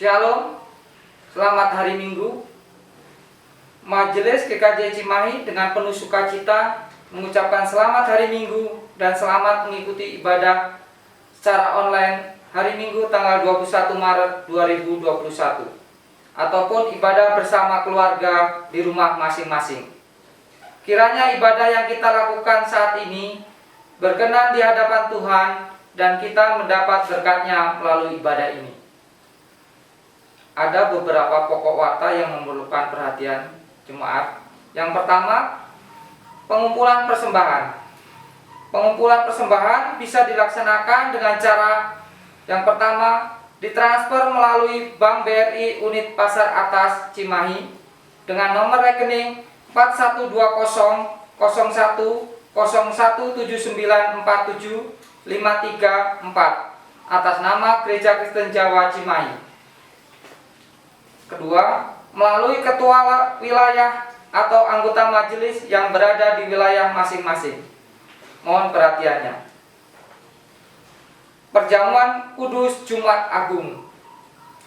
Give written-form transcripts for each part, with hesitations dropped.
Shalom, selamat hari Minggu. Majelis GKJ Cimahi dengan penuh sukacita mengucapkan selamat hari Minggu dan selamat mengikuti ibadah secara online hari Minggu tanggal 21 Maret 2021 ataupun ibadah bersama keluarga di rumah masing-masing. Kiranya ibadah yang kita lakukan saat ini berkenan di hadapan Tuhan dan kita mendapat berkat-Nya melalui ibadah ini. Ada beberapa pokok warta yang memerlukan perhatian jemaat. Yang pertama, pengumpulan persembahan. Pengumpulan persembahan bisa dilaksanakan dengan cara yang pertama, ditransfer melalui Bank BRI Unit Pasar Atas Cimahi dengan nomor rekening 41200101794753 atas nama Gereja Kristen Jawa Cimahi. Kedua, melalui ketua wilayah atau anggota majelis yang berada di wilayah masing-masing. Mohon perhatiannya. Perjamuan Kudus Jumat Agung.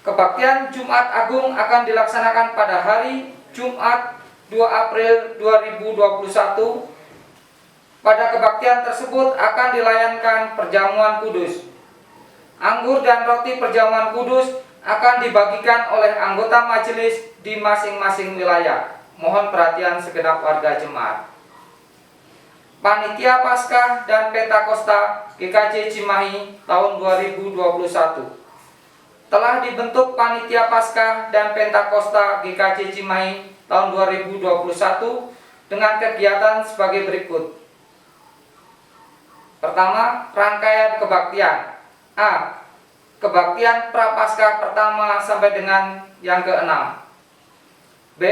Kebaktian Jumat Agung akan dilaksanakan pada hari Jumat 2 April 2021. Pada kebaktian tersebut akan dilayankan perjamuan kudus. Anggur dan roti perjamuan kudus akan dibagikan oleh anggota majelis di masing-masing wilayah. Mohon perhatian segenap warga jemaat. Panitia Paskah dan Pentakosta GKJ Cimahi tahun 2021. Telah dibentuk Panitia Paskah dan Pentakosta GKJ Cimahi tahun 2021 dengan kegiatan sebagai berikut. Pertama, rangkaian kebaktian. A. Kebaktian Prapaskah pertama sampai dengan yang ke-6. B.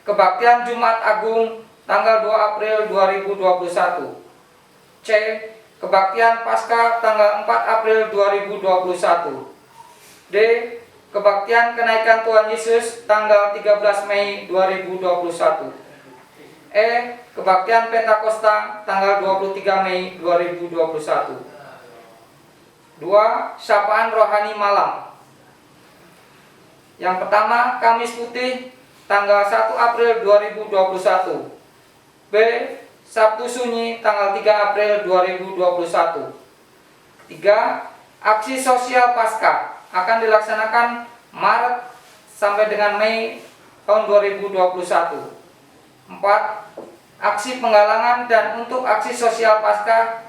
Kebaktian Jumat Agung tanggal 2 April 2021. C. Kebaktian Paskah tanggal 4 April 2021. D. Kebaktian Kenaikan Tuhan Yesus tanggal 13 Mei 2021. E. Kebaktian Pentakosta tanggal 23 Mei 2021. 2. Sapaan Rohani Malam. Yang pertama, Kamis Putih tanggal 1 April 2021. B. Sabtu Sunyi tanggal 3 April 2021. 3. Aksi sosial Paskah akan dilaksanakan Maret sampai dengan Mei tahun 2021. 4. Aksi penggalangan dan untuk aksi sosial Paskah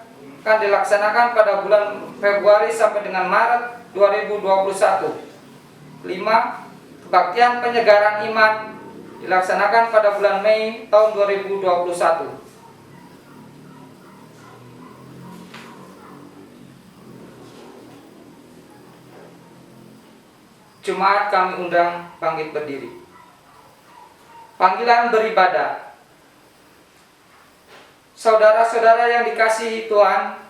akan dilaksanakan pada bulan Februari sampai dengan Maret 2021. 5. Kebaktian penyegaran iman dilaksanakan pada bulan Mei tahun 2021. Jemaat kami undang bangkit berdiri. Panggilan beribadah. Saudara-saudara yang dikasihi Tuhan,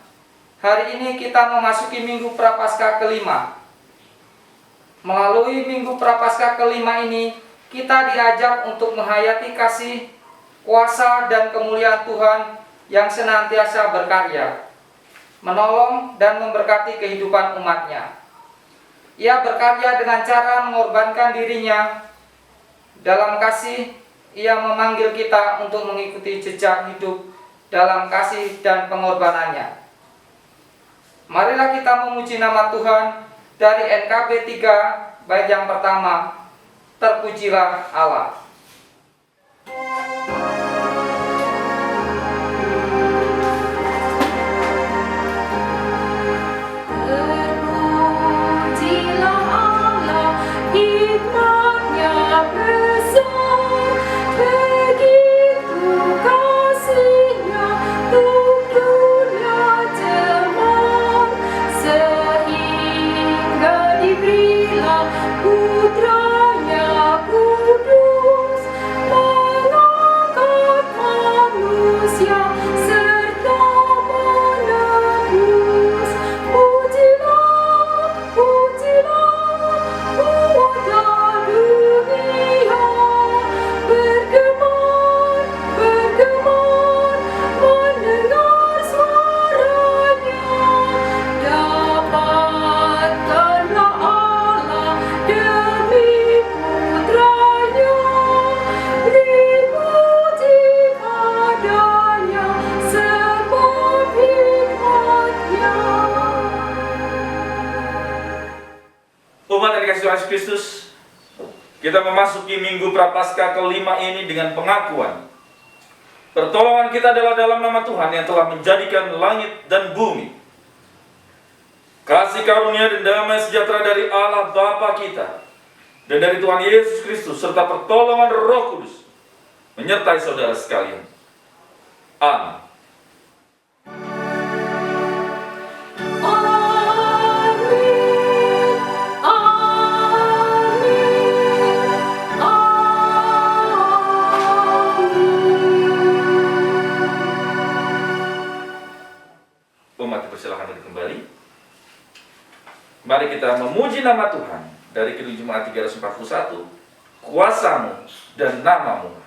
hari ini kita memasuki Minggu Prapaskah kelima. Melalui Minggu Prapaskah kelima ini, kita diajak untuk menghayati kasih, kuasa, dan kemuliaan Tuhan yang senantiasa berkarya, menolong dan memberkati kehidupan umat-Nya. Ia berkarya dengan cara mengorbankan dirinya. Dalam kasih, Ia memanggil kita untuk mengikuti jejak hidup dalam kasih dan pengorbanannya. Marilah kita memuji nama Tuhan dari NKB 3 bait yang pertama. Terpujilah Allah. Putranya kudus. Yesus Kristus, kita memasuki Minggu Prapaskah kelima ini dengan pengakuan pertolongan kita adalah dalam nama Tuhan yang telah menjadikan langit dan bumi. Kasih karunia dan damai sejahtera dari Allah Bapa kita dan dari Tuhan Yesus Kristus serta pertolongan Roh Kudus menyertai saudara sekalian. Amin. Umat dipersilakan duduk kembali. Mari kita memuji nama Tuhan dari Kidung Jemaat 341, kuasa-Mu dan nama-Mu.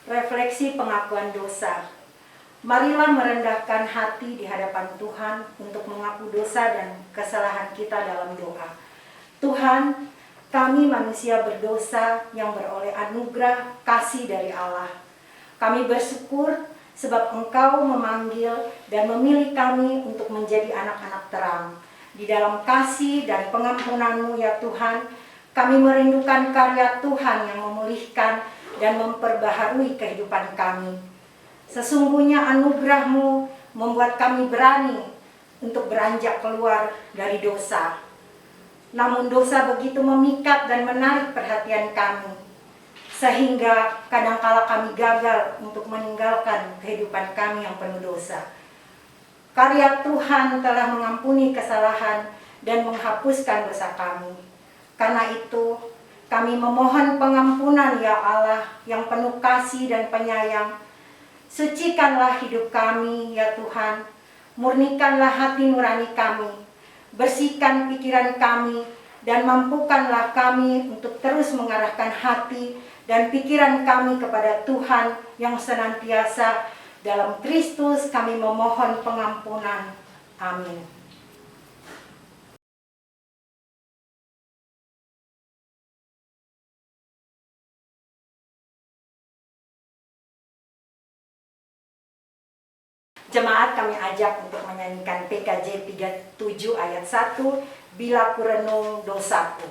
Refleksi pengakuan dosa. Marilah merendahkan hati di hadapan Tuhan untuk mengaku dosa dan kesalahan kita dalam doa. Tuhan, kami manusia berdosa yang beroleh anugerah kasih dari Allah. Kami bersyukur sebab Engkau memanggil dan memilih kami untuk menjadi anak-anak terang. Di dalam kasih dan pengampunan-Mu ya Tuhan, kami merindukan karya Tuhan yang memulihkan dan memperbaharui kehidupan kami. Sesungguhnya anugerah-Mu membuat kami berani untuk beranjak keluar dari dosa. Namun dosa begitu memikat dan menarik perhatian kami, sehingga kadangkala kami gagal untuk meninggalkan kehidupan kami yang penuh dosa. Karya Tuhan telah mengampuni kesalahan dan menghapuskan dosa kami. Karena itu, kami memohon pengampunan ya Allah yang penuh kasih dan penyayang. Sucikanlah hidup kami ya Tuhan, murnikanlah hati nurani kami, bersihkan pikiran kami, dan mampukanlah kami untuk terus mengarahkan hati dan pikiran kami kepada Tuhan yang senantiasa. Dalam Kristus kami memohon pengampunan. Amin. Jemaat kami ajak untuk menyanyikan PKJ 37 ayat 1, Bila ku renung dosaku.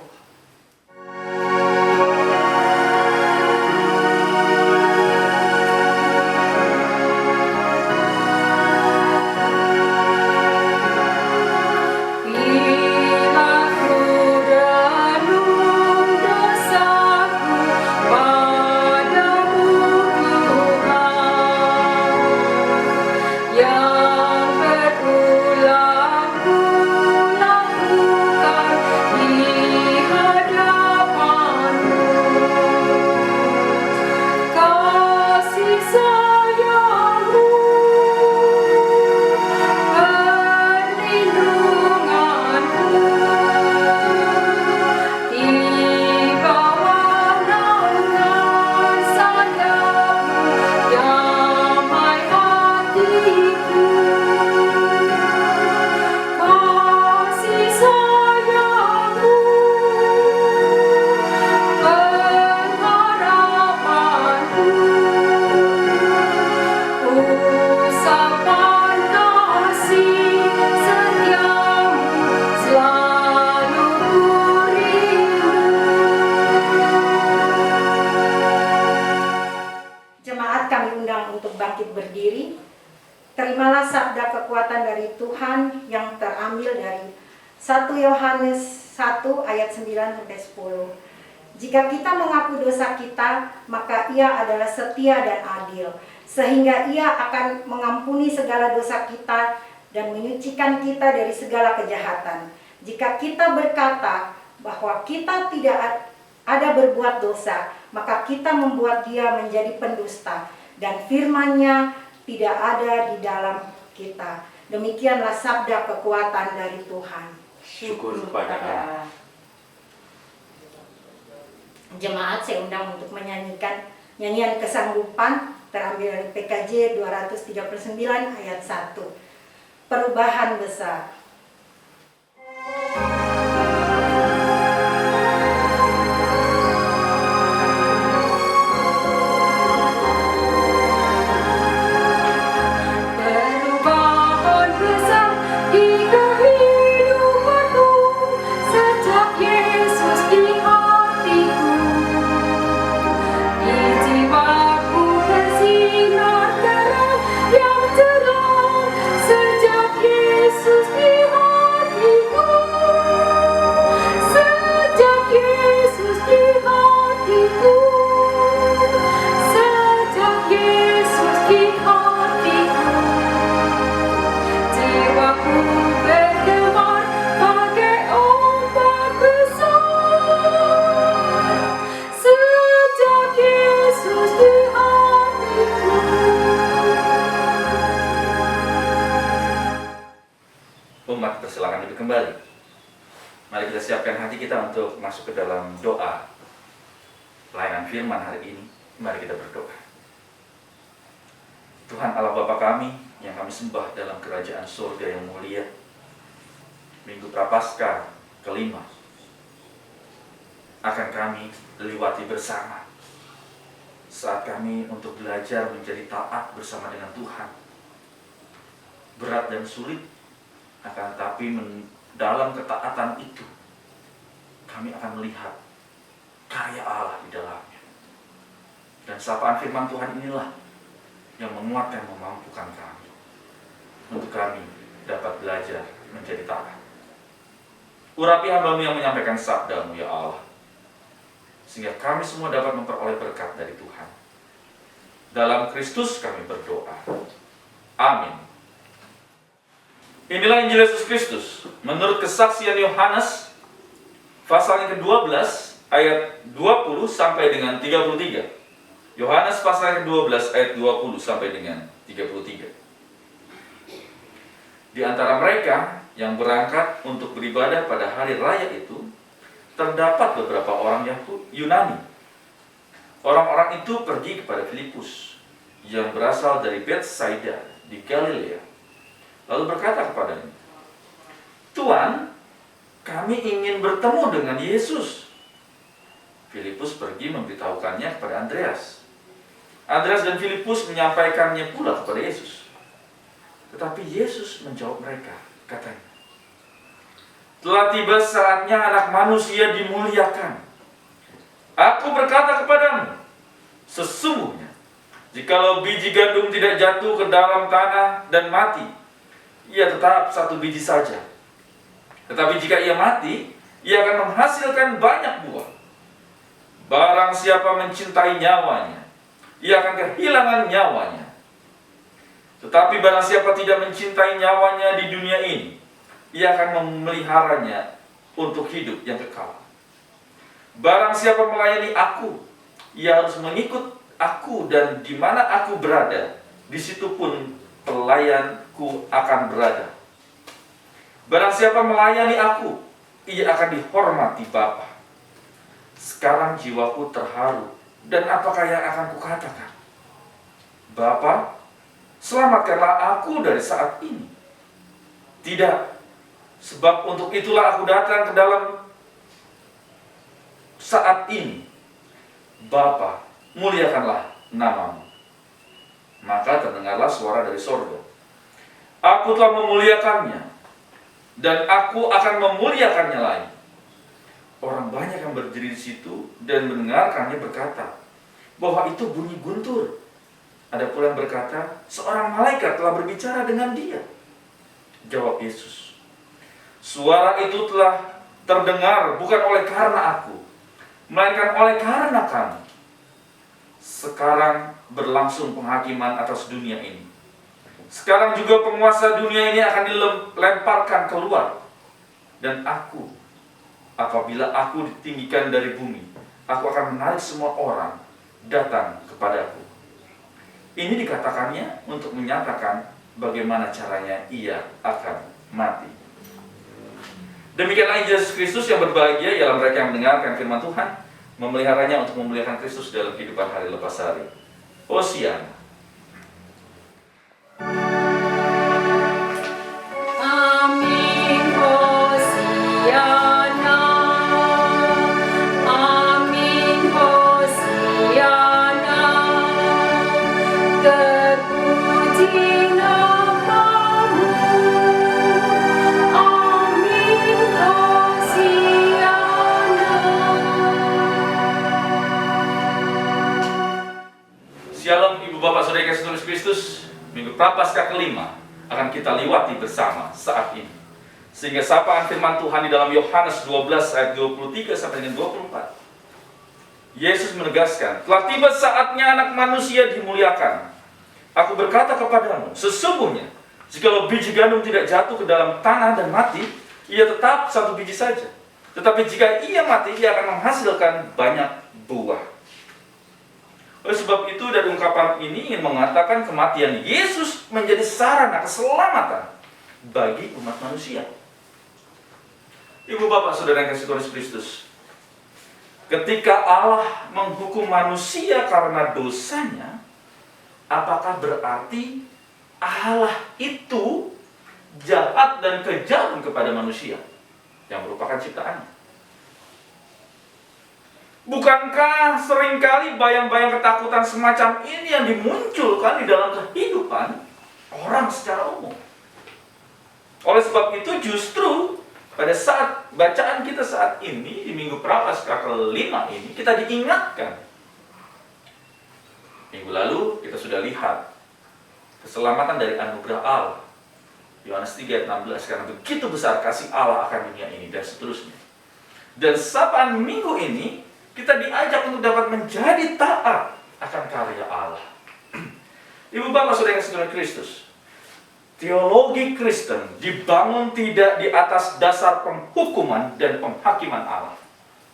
Terimalah sabda kekuatan dari Tuhan yang terambil dari 1 Yohanes 1 ayat 9-10. Jika kita mengaku dosa kita, maka Ia adalah setia dan adil, sehingga Ia akan mengampuni segala dosa kita dan menyucikan kita dari segala kejahatan. Jika kita berkata bahwa kita tidak ada berbuat dosa, maka kita membuat Dia menjadi pendusta, dan firman-Nya tidak ada di dalam kita. Demikianlah sabda kekuatan dari Tuhan. Syukur kepada Allah. Jemaat saya undang untuk menyanyikan nyanyian kesanggupan terambil dari PKJ 239 ayat 1. Perubahan besar. Perubahan besar di kehidupanku sejak Yesus di hatiku. Di jiwaku bersinar terang yang terang sejak Yesus di hatiku. Sejak Yesus di hatiku. Sejak Yesus di hatiku. Jiwaku bergema bagai ombak besar. Sejak Yesus di hatiku. Umat persilakan duduk kembali. Mari kita siapkan hati kita untuk masuk ke dalam doa pelayanan firman hari ini. Mari kita berdoa. Tuhan Allah Bapa kami yang kami sembah dalam kerajaan surga yang mulia, Minggu Prapaskah kelima akan kami lewati bersama saat kami untuk belajar menjadi taat bersama dengan Tuhan. Berat dan sulit, akan tetapi dalam ketaatan itu kami akan melihat karya Allah di dalamnya. Dan sapaan firman Tuhan inilah yang menguatkan, memampukan kami untuk kami dapat belajar menjadi taat. Urapi hamba-Mu yang menyampaikan sabda-Mu ya Allah, sehingga kami semua dapat memperoleh berkat dari Tuhan. Dalam Kristus kami berdoa. Amin. Inilah Injil Yesus Kristus menurut kesaksian Yohanes pasal yang ke-12 ayat 20 sampai dengan 33. Yohanes pasal yang ke-12 ayat 20 sampai dengan 33. Di antara mereka yang berangkat untuk beribadah pada hari raya itu, terdapat beberapa orang Yunani. Orang-orang itu pergi kepada Filipus yang berasal dari Betsaida di Galilea, lalu berkata kepadanya, "Tuan, kami ingin bertemu dengan Yesus." Filipus pergi memberitahukannya kepada Andreas. Andreas dan Filipus menyampaikannya pula kepada Yesus. Tetapi Yesus menjawab mereka, katanya, "Telah tiba saatnya Anak Manusia dimuliakan. Aku berkata kepadamu, sesungguhnya, jikalau biji gandum tidak jatuh ke dalam tanah dan mati, ia tetap satu biji saja. Tetapi jika ia mati, ia akan menghasilkan banyak buah. Barang siapa mencintai nyawanya, ia akan kehilangan nyawanya. Tetapi barang siapa tidak mencintai nyawanya di dunia ini, ia akan memeliharanya untuk hidup yang kekal. Barang siapa melayani aku, ia harus mengikut aku, dan di mana aku berada, di situ pun pelayanku akan berada. Barang siapa melayani aku, ia akan dihormati Bapa. Sekarang jiwaku terharu, dan apakah yang akan kukatakan? Bapa, selamatkanlah aku dari saat ini. Tidak, sebab untuk itulah aku datang ke dalam saat ini. Bapa, muliakanlah namamu." Maka terdengarlah suara dari sorga, "Aku telah memuliakannya, dan aku akan memuliakannya lagi." Orang banyak yang berdiri di situ dan mendengarkannya berkata bahwa itu bunyi guntur. Ada pula yang berkata, seorang malaikat telah berbicara dengan dia. Jawab Yesus, Suara itu telah terdengar bukan oleh karena aku, melainkan oleh karena kamu. Sekarang berlangsung penghakiman atas dunia ini. Sekarang juga penguasa dunia ini akan dilemparkan keluar. Dan aku, apabila aku ditinggikan dari bumi, aku akan menarik semua orang datang kepadaku. Ini dikatakannya untuk menyatakan bagaimana caranya ia akan mati. Demikianlah Yesus Kristus yang berbahagia ialah mereka yang mendengarkan firman Tuhan, memeliharanya untuk memuliakan Kristus dalam kehidupan hari lepas hari. Hosiana. Amin, Hosiana. Amin, Hosiana. Terpuji namamu. Amin, Hosiana. Shalom Ibu Bapak Saudara yang kasih Tuhan Kristus. Minggu Prapaskah kelima akan kita lewati bersama saat ini. Sehingga sapaan firman Tuhan di dalam Yohanes 12 ayat 23 sampai dengan 24. Yesus menegaskan, telah tiba saatnya anak manusia dimuliakan. Aku berkata kepadamu, sesungguhnya jikalau biji gandum tidak jatuh ke dalam tanah dan mati, ia tetap satu biji saja. Tetapi jika ia mati, ia akan menghasilkan banyak buah. Oleh sebab itu dari ungkapan ini ingin mengatakan kematian Yesus menjadi sarana keselamatan bagi umat manusia. Ibu Bapak Saudara yang kasih Tuhan Kristus, ketika Allah menghukum manusia karena dosanya, apakah berarti Allah itu jahat dan kejam kepada manusia yang merupakan ciptaannya? Bukankah seringkali bayang-bayang ketakutan semacam ini yang dimunculkan di dalam kehidupan orang secara umum? Oleh sebab itu justru pada saat bacaan kita saat ini di Minggu Prapaskah kelima ini kita diingatkan. Minggu lalu kita sudah lihat keselamatan dari anugerah Allah. Yohanes 3 ayat 16, karena begitu besar kasih Allah akan dunia ini dan seterusnya. Dan sapaan minggu ini kita diajak untuk dapat menjadi taat akan karya Allah. Ibu Bapak Saudara yang kasih Tuhan Kristus, teologi Kristen dibangun tidak di atas dasar penghukuman dan penghakiman Allah.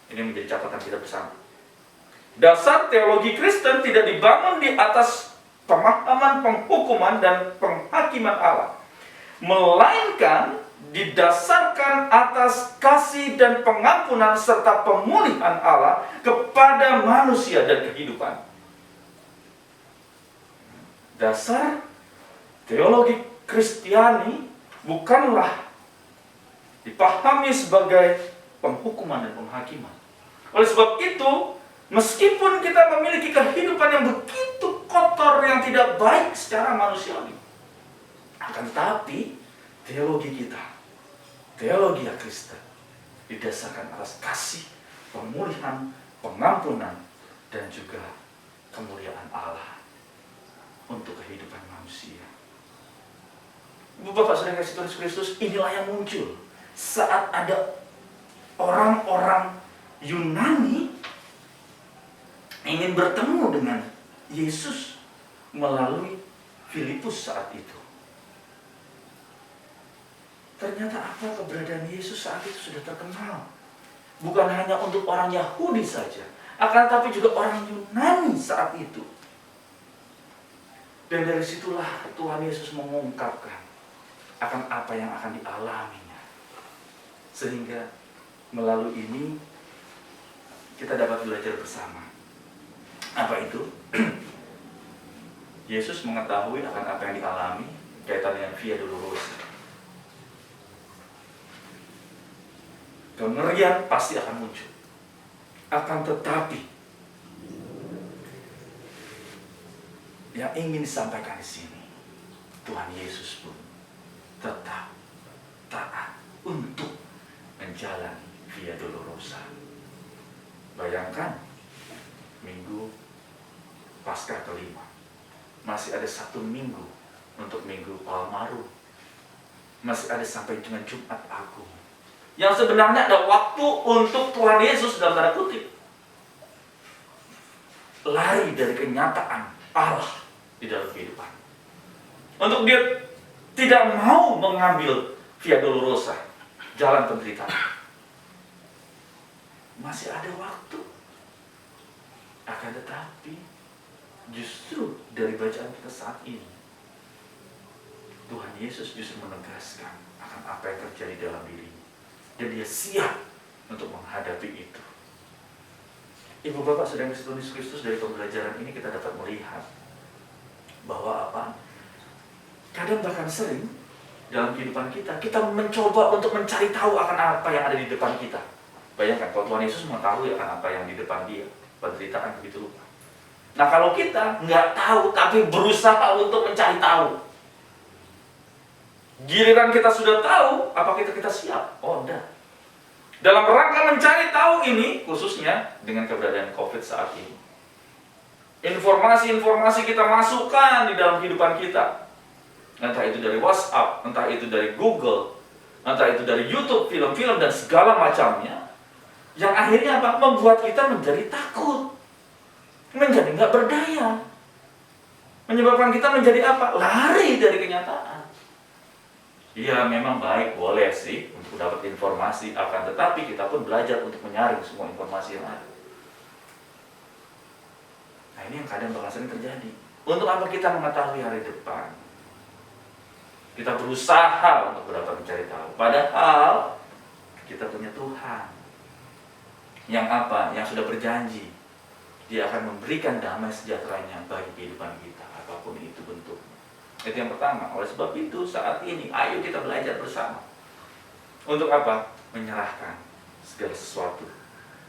Ini menjadi catatan kita bersama. Dasar teologi Kristen tidak dibangun di atas pemahaman penghukuman dan penghakiman Allah, melainkan didasarkan atas kasih dan pengampunan serta pemulihan Allah kepada manusia dan kehidupan. Dasar teologi Kristiani bukanlah dipahami sebagai penghukuman dan penghakiman. Oleh sebab itu, meskipun kita memiliki kehidupan yang begitu kotor, yang tidak baik secara manusiawi, akan tetapi teologi kita, teologi Kristen, didasarkan atas kasih, pemulihan, pengampunan, dan juga kemuliaan Allah untuk kehidupan manusia. Bapak Saudara kasih Tuhan Kristus, inilah yang muncul saat ada orang-orang Yunani ingin bertemu dengan Yesus melalui Filipus saat itu. Ternyata apa keberadaan Yesus saat itu sudah terkenal. Bukan hanya untuk orang Yahudi saja, akan tetapi juga orang Yunani saat itu. Dan dari situlah Tuhan Yesus mengungkapkan akan apa yang akan dialaminya. Sehingga melalui ini kita dapat belajar bersama. Apa itu? Yesus mengetahui akan apa yang dialami kaitan dengan Via Dolorosa. Kengerian pasti akan muncul. Akan tetapi yang ingin disampaikan di sini, Tuhan Yesus pun tetap taat untuk menjalani Via Dolorosa. Bayangkan Minggu Paskah kelima, masih ada 1 minggu untuk Minggu Palmarum, masih ada sampai dengan Jumat Agung. yang sebenarnya ada waktu untuk Tuhan Yesus dalam tanda kutip lari dari kenyataan Allah di dalam kehidupan. Untuk dia tidak mau mengambil via dolorosa, jalan penderitaan. Masih ada waktu. Akan tetapi, justru dari bacaan kita saat ini, Tuhan Yesus justru menegaskan akan apa yang terjadi dalam dirinya. Dan dia siap untuk menghadapi itu. Ibu bapak saudara Yesus Kristus, dari pembelajaran ini kita dapat melihat bahwa apa? Kadang bahkan sering dalam kehidupan kita mencoba untuk mencari tahu akan apa yang ada di depan kita. Bayangkan kalau Tuhan Yesus mengetahui akan apa yang di depan dia, penderitaan begitu rupa. Nah kalau kita nggak tahu tapi berusaha untuk mencari tahu, giliran kita sudah tahu, apa kita siap? Oh enggak. Dalam rangka mencari tahu ini, khususnya dengan keberadaan COVID saat ini, informasi-informasi kita masukkan di dalam kehidupan kita. Entah itu dari WhatsApp, entah itu dari Google, entah itu dari YouTube, film-film, dan segala macamnya. Yang akhirnya apa? Membuat kita menjadi takut. Menjadi nggak berdaya. Menyebabkan kita menjadi apa? Lari dari kenyataan. Iya memang baik, boleh sih untuk dapat informasi, akan tetapi kita pun belajar untuk menyaring semua informasi yang ada. Nah ini yang kadang bakal sering terjadi. Untuk apa kita mengetahui hari depan? Kita berusaha untuk dapat mencari tahu. Padahal kita punya Tuhan yang apa? Yang sudah berjanji Dia akan memberikan damai sejahteranya bagi kehidupan kita, apapun itu bentuknya. Itu yang pertama. Oleh sebab itu saat ini ayo kita belajar bersama. Untuk apa? Menyerahkan segala sesuatu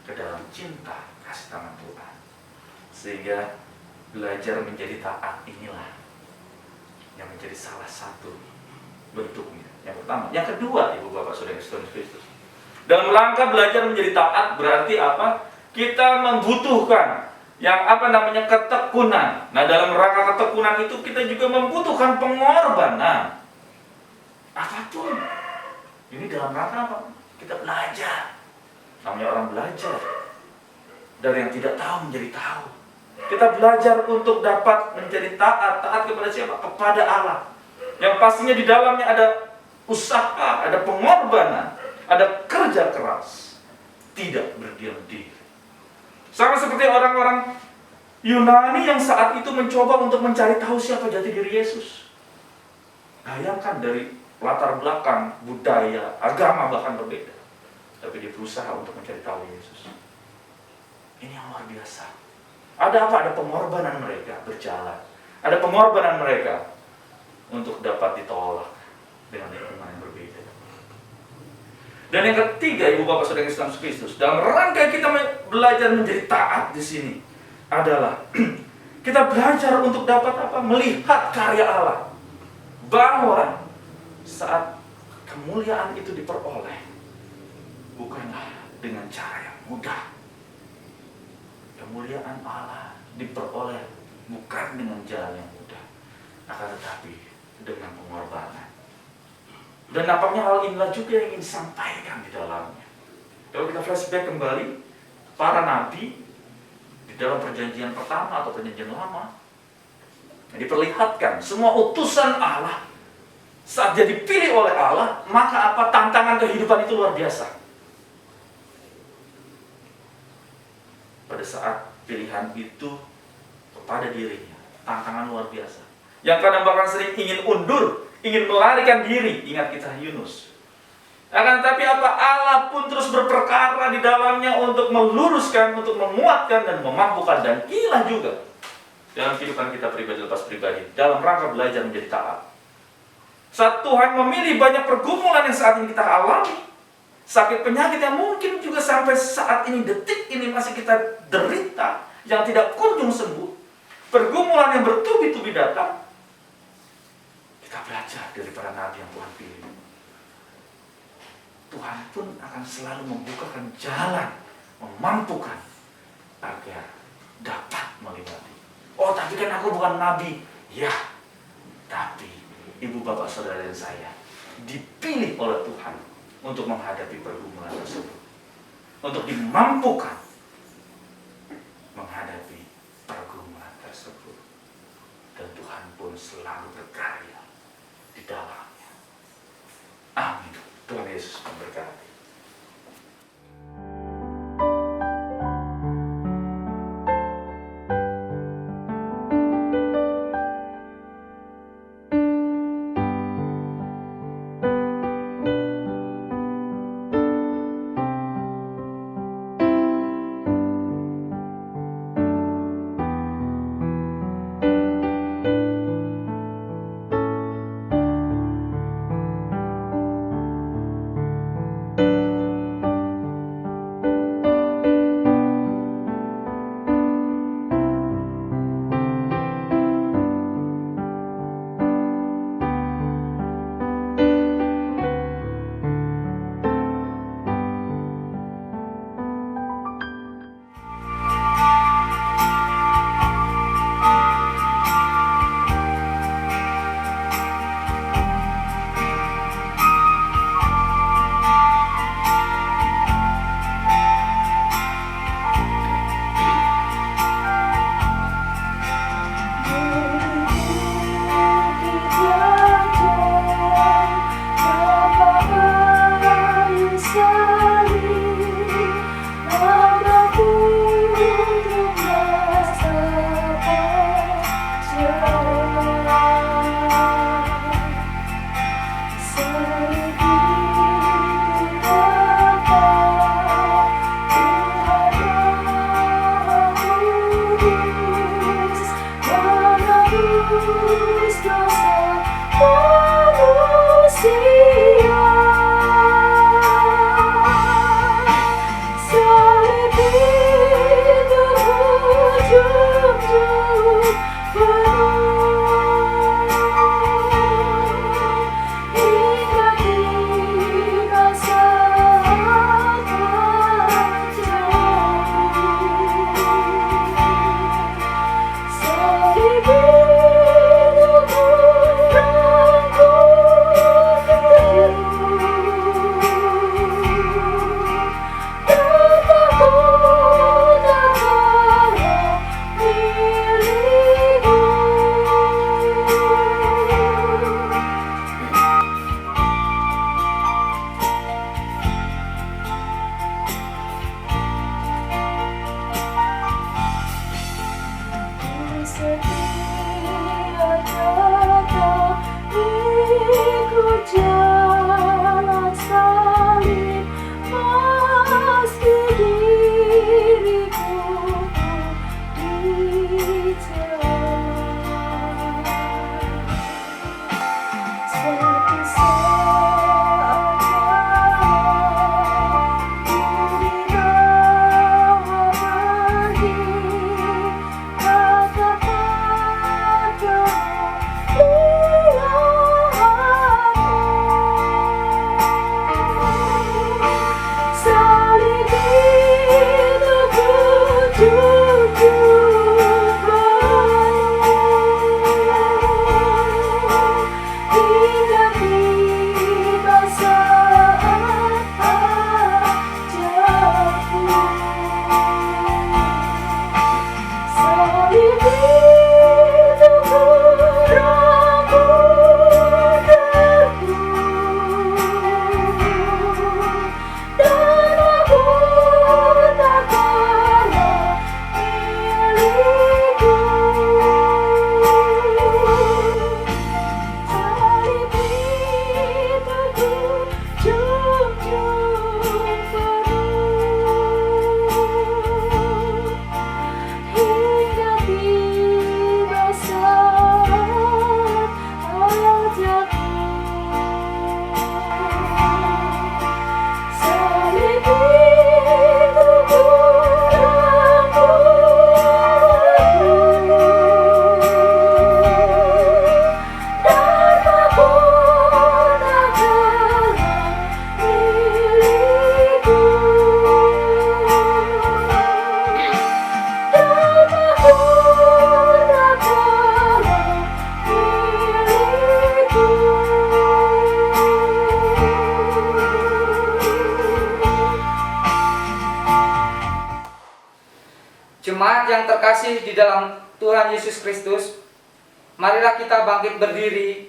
ke dalam cinta kasih tangan Tuhan. Sehingga belajar menjadi taat inilah yang menjadi salah satu bentuknya. Yang pertama. Yang kedua, Ibu Bapak Saudara Yesus Kristus, dalam rangka belajar menjadi taat berarti apa? Kita membutuhkan yang ketekunan. Nah dalam rangka ketekunan itu kita juga membutuhkan pengorbanan. Apapun. Ini dalam rangka apa? Kita belajar. Namanya orang belajar. Dari yang tidak tahu menjadi tahu. Kita belajar untuk dapat menjadi taat. Taat kepada siapa? Kepada Allah. Yang pastinya di dalamnya ada usaha, ada pengorbanan, ada kerja keras. Tidak berdiam diri. Sama seperti orang-orang Yunani yang saat itu mencoba untuk mencari tahu siapa jati diri Yesus. Bayangkan dari latar belakang, budaya, agama bahkan berbeda. Tapi dia berusaha untuk mencari tahu Yesus. Ini yang luar biasa. Ada apa? Ada pengorbanan mereka berjalan. Ada pengorbanan mereka untuk dapat ditolak dengan lingkungan yang berbeda. Dan yang ketiga, Ibu Bapak Saudara Yesus Kristus, dalam rangka kita belajar menjadi taat di sini adalah kita belajar untuk dapat apa? Melihat karya Allah. Bahwa saat kemuliaan itu diperoleh bukanlah dengan cara yang mudah. Kemuliaan Allah diperoleh bukan dengan jalan yang mudah, akan tetapi dengan pengorbanan. Dan nampaknya hal inilah juga yang ingin disampaikan di dalamnya. Kalau kita flashback kembali, para nabi di dalam perjanjian pertama atau perjanjian lama diperlihatkan semua utusan Allah saat dia dipilih oleh Allah, maka apa? Tantangan kehidupan itu luar biasa. Pada saat pilihan itu kepada dirinya, tantangan luar biasa. Yang kadang bahkan sering ingin undur, ingin melarikan diri. Ingat kisah Yunus. Akan tetapi apa? Allah pun terus berperkara di dalamnya untuk meluruskan, untuk menguatkan dan memampukan. Dan inilah juga dalam kehidupan kita pribadi lepas pribadi, dalam rangka belajar menjadi taat. Saat Tuhan memilih banyak pergumulan yang saat ini kita alami, sakit penyakit yang mungkin juga sampai saat ini, detik ini masih kita derita, yang tidak kunjung sembuh, pergumulan yang bertubi-tubi datang, kita belajar dari para nabi yang Tuhan pilih. Tuhan pun akan selalu membukakan jalan, memampukan agar dapat melewati. Oh, tapi kan aku bukan nabi. Ya, tapi ibu bapak saudara dan saya dipilih oleh Tuhan untuk menghadapi pergumulan tersebut, untuk dimampukan menghadapi pergumulan tersebut. Dan Tuhan pun selalu berkarya di dalamnya. Amin. Tuhan Yesus memberkati. yang terkasih di dalam Tuhan Yesus Kristus, marilah kita bangkit berdiri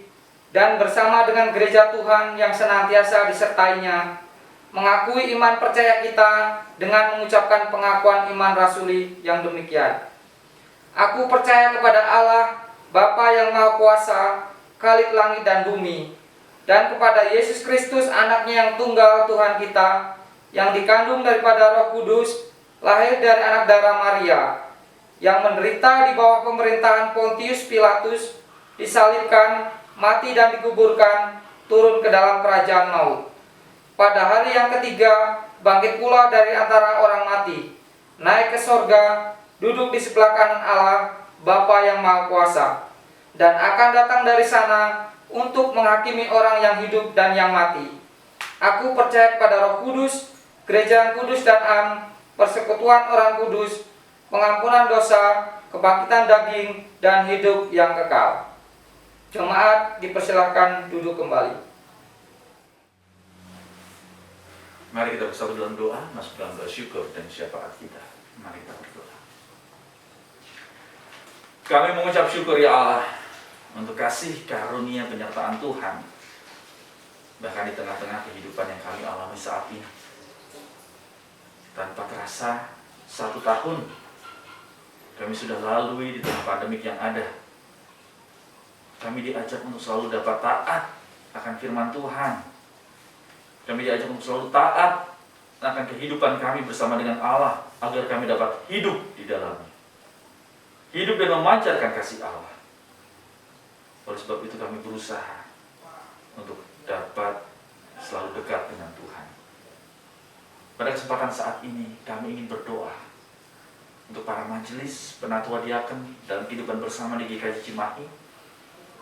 dan bersama dengan gereja Tuhan yang senantiasa disertainya, mengakui iman percaya kita dengan mengucapkan pengakuan iman rasuli yang demikian. Aku percaya kepada Allah, Bapa yang Maha Kuasa, Khalik langit dan bumi, dan kepada Yesus Kristus anaknya yang tunggal Tuhan kita, yang dikandung daripada Roh Kudus, lahir dari anak darah Maria, yang menderita di bawah pemerintahan Pontius Pilatus, disalibkan, mati dan dikuburkan, turun ke dalam kerajaan maut. Pada hari yang ketiga, bangkit pula dari antara orang mati, naik ke sorga, duduk di sebelah kanan Allah, Bapa yang Maha Kuasa, dan akan datang dari sana untuk menghakimi orang yang hidup dan yang mati. Aku percaya kepada Roh Kudus, gereja yang kudus dan am, persekutuan orang kudus, pengampunan dosa, kebangkitan daging, dan hidup yang kekal. Jemaat dipersilahkan duduk kembali. Mari kita bersatu dalam doa, masuk dalam doa syukur dan syafaat kita. Mari kita berdoa. Kami mengucap syukur ya Allah untuk kasih karunia penyertaan Tuhan, bahkan di tengah-tengah kehidupan yang kami alami saat ini. Tanpa terasa 1 tahun kami sudah lalui di tengah pandemik yang ada. Kami diajak untuk selalu dapat taat akan firman Tuhan. Kami diajak untuk selalu taat akan kehidupan kami bersama dengan Allah, agar kami dapat hidup di dalamnya. Hidup dan memancarkan kasih Allah. Oleh sebab itu kami berusaha untuk dapat selalu dekat dengan Tuhan. Pada kesempatan saat ini kami ingin berdoa untuk para majelis, penatua diaken dalam kehidupan bersama di GKJ Cimahi.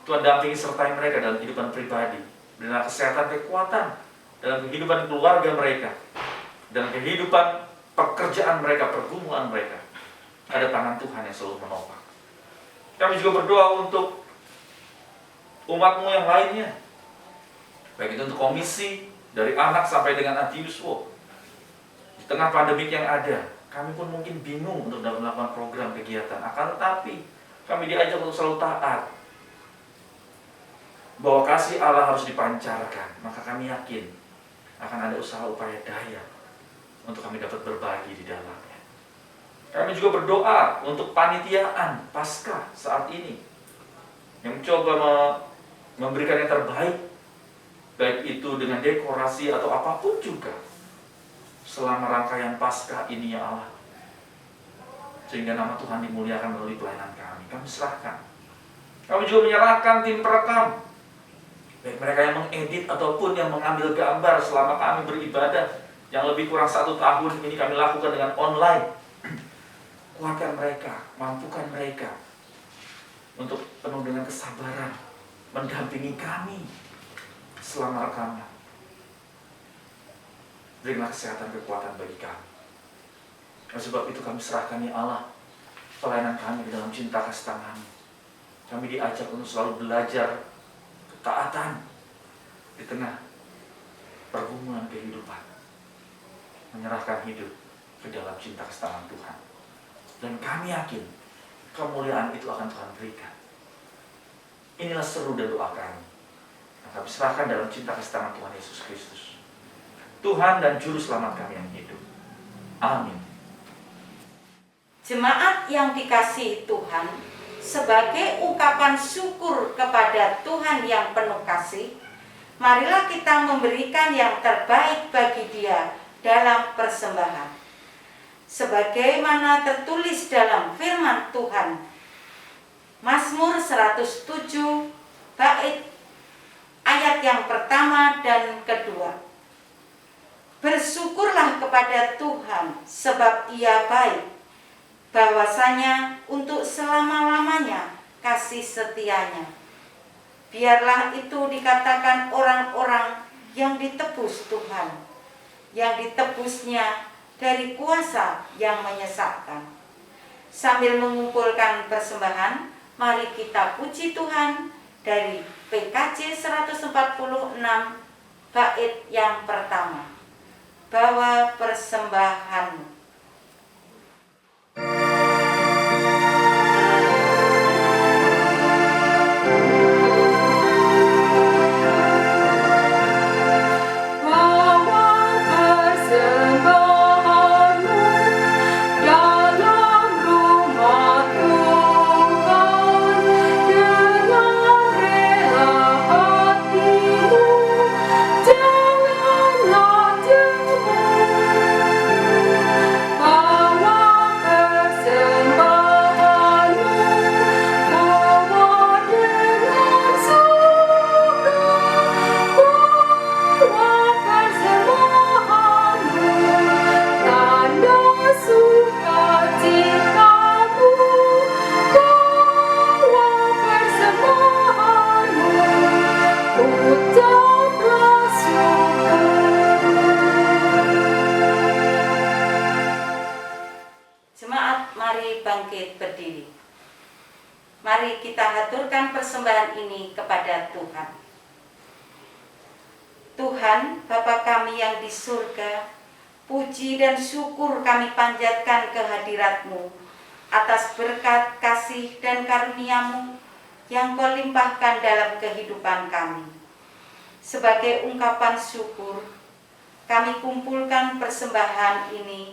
Tuhan dampingi sertai mereka dalam kehidupan pribadi, berilah kesehatan, kekuatan dalam kehidupan keluarga mereka, dalam kehidupan pekerjaan mereka, pergumulan mereka. Ada tangan Tuhan yang selalu menopang. Kami juga berdoa untuk umat-Mu yang lainnya, baik itu untuk komisi dari anak sampai dengan Adiuswo. Di tengah pandemik yang ada, kami pun mungkin bingung untuk dapat melakukan program kegiatan. Akan tetapi kami diajak untuk selalu taat bahwa kasih Allah harus dipancarkan. Maka kami yakin akan ada usaha upaya daya untuk kami dapat berbagi di dalamnya. Kami juga berdoa untuk panitiaan Paskah saat ini yang mencoba memberikan yang terbaik, baik itu dengan dekorasi atau apapun juga, selama rangkaian Paskah ini ya Allah, sehingga nama Tuhan dimuliakan melalui pelayanan kami. Kami serahkan. Kami juga menyerahkan tim perekam, baik mereka yang mengedit ataupun yang mengambil gambar selama kami beribadah yang lebih kurang 1 tahun ini kami lakukan dengan online. Kuatkan mereka, mampukan mereka untuk penuh dengan kesabaran, mendampingi kami selama rekaman. Berilah kesehatan, kekuatan bagi kami. Oleh sebab itu kami serahkan ya Allah pelayanan kami di dalam cinta kasih tangan. Kami diajak untuk selalu belajar ketaatan di tengah pergumulan kehidupan, menyerahkan hidup ke dalam cinta kasih tangan Tuhan. Dan kami yakin kemuliaan itu akan Tuhan berikan. Inilah seru dan doa kami. Kami serahkan dalam cinta kasih tangan Tuhan Yesus Kristus, Tuhan dan Juru Selamat kami yang hidup. Amin. Jemaat yang dikasihi Tuhan, sebagai ungkapan syukur kepada Tuhan yang penuh kasih, marilah kita memberikan yang terbaik bagi Dia dalam persembahan. Sebagaimana tertulis dalam firman Tuhan, Mazmur 107 bait ayat yang pertama dan kedua. Bersyukurlah kepada Tuhan sebab Ia baik, bahwasanya untuk selama-lamanya kasih setianya. Biarlah itu dikatakan orang-orang yang ditebus Tuhan, yang ditebusnya dari kuasa yang menyesatkan. Sambil mengumpulkan persembahan, mari kita puji Tuhan dari PKJ 146 bait yang pertama. Bawa persembahanmu. kita haturkan persembahan ini kepada Tuhan. Tuhan, Bapa kami yang di surga, puji dan syukur kami panjatkan kehadirat-Mu atas berkat, kasih, dan karunia-Mu yang Kau limpahkan dalam kehidupan kami. Sebagai ungkapan syukur, kami kumpulkan persembahan ini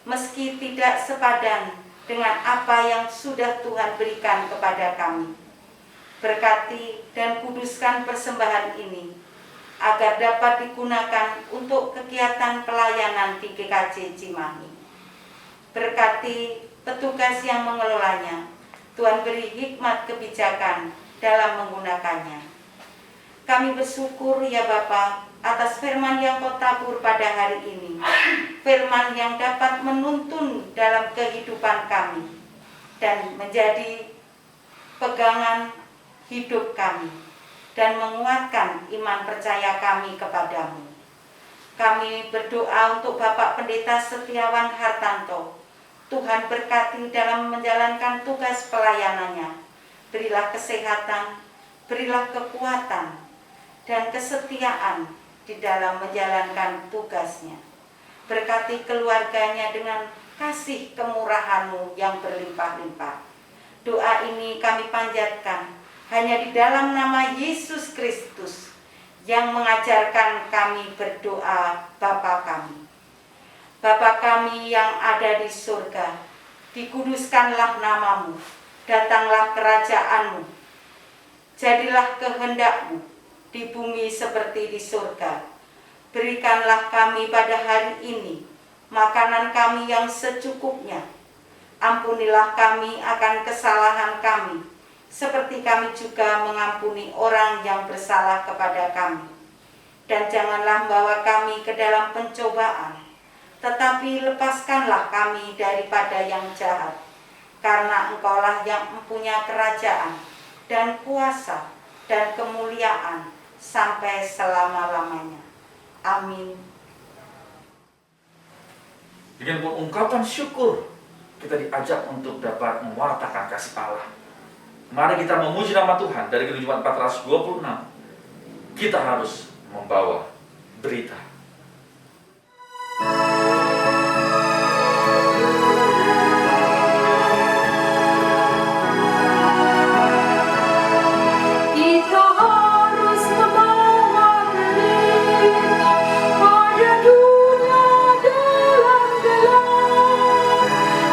meski tidak sepadan dengan apa yang sudah Tuhan berikan kepada kami. Berkati dan kuduskan persembahan ini agar dapat digunakan untuk kegiatan pelayanan di GKJ Cimahi. Berkati petugas yang mengelolanya, Tuhan beri hikmat kebijakan dalam menggunakannya. Kami bersyukur ya Bapa atas firman yang Kau tabur pada hari ini, firman yang dapat menuntun dalam kehidupan kami dan menjadi pegangan hidup kami dan menguatkan iman percaya kami kepadamu. Kami berdoa untuk Bapak Pendeta Setiawan Hartanto. Tuhan berkati dalam menjalankan tugas pelayanannya. Berilah kesehatan, berilah kekuatan, dan kesetiaan di dalam menjalankan tugasnya. Berkati keluarganya dengan kasih kemurahan-Mu yang berlimpah-limpah. Doa ini kami panjatkan hanya di dalam nama Yesus Kristus yang mengajarkan kami berdoa, Bapa kami. Bapa kami yang ada di surga, dikuduskanlah nama-Mu, datanglah kerajaan-Mu, jadilah kehendak-Mu di bumi seperti di surga. Berikanlah kami pada hari ini makanan kami yang secukupnya. Ampunilah kami akan kesalahan kami, seperti kami juga mengampuni orang yang bersalah kepada kami. Dan janganlah membawa kami ke dalam pencobaan, tetapi lepaskanlah kami daripada yang jahat. Karena Engkaulah yang mempunyai kerajaan dan kuasa dan kemuliaan sampai selama-lamanya. Amin. Dengan ungkapan syukur, kita diajak untuk dapat mewartakan kasih Allah. Mari kita memuji nama Tuhan. Dari Kejadian Jumat 426, kita harus membawa berita. Kita harus membawa berita pada dunia dalam gelap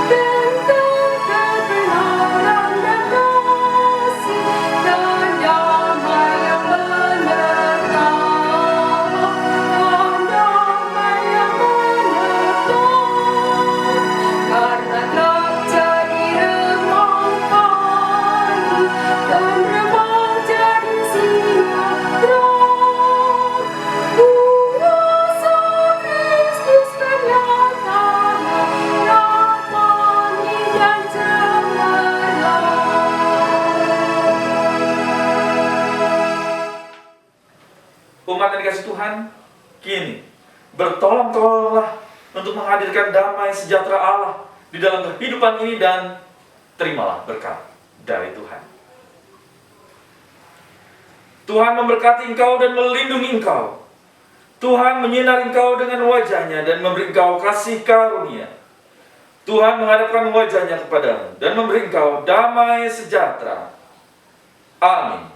tentang kebenaran dan kasih dan damai yang menetap, dan damai yang menetap, karena telah jadi remang pagi dan remang jadi siang terang. Kuasa Kristus kenyataannya nyata dan cemerlang. Umat yang dikasih Tuhan, kini bertolong-tolonglah untuk menghadirkan damai sejahtera Allah di dalam kehidupan ini dan terimalah berkat dari Tuhan. Tuhan memberkati engkau dan melindungi engkau. Tuhan menyinari engkau dengan wajahnya dan memberi engkau kasih karunia. Tuhan menghadapkan wajahnya kepadamu dan memberi engkau damai sejahtera. Amin.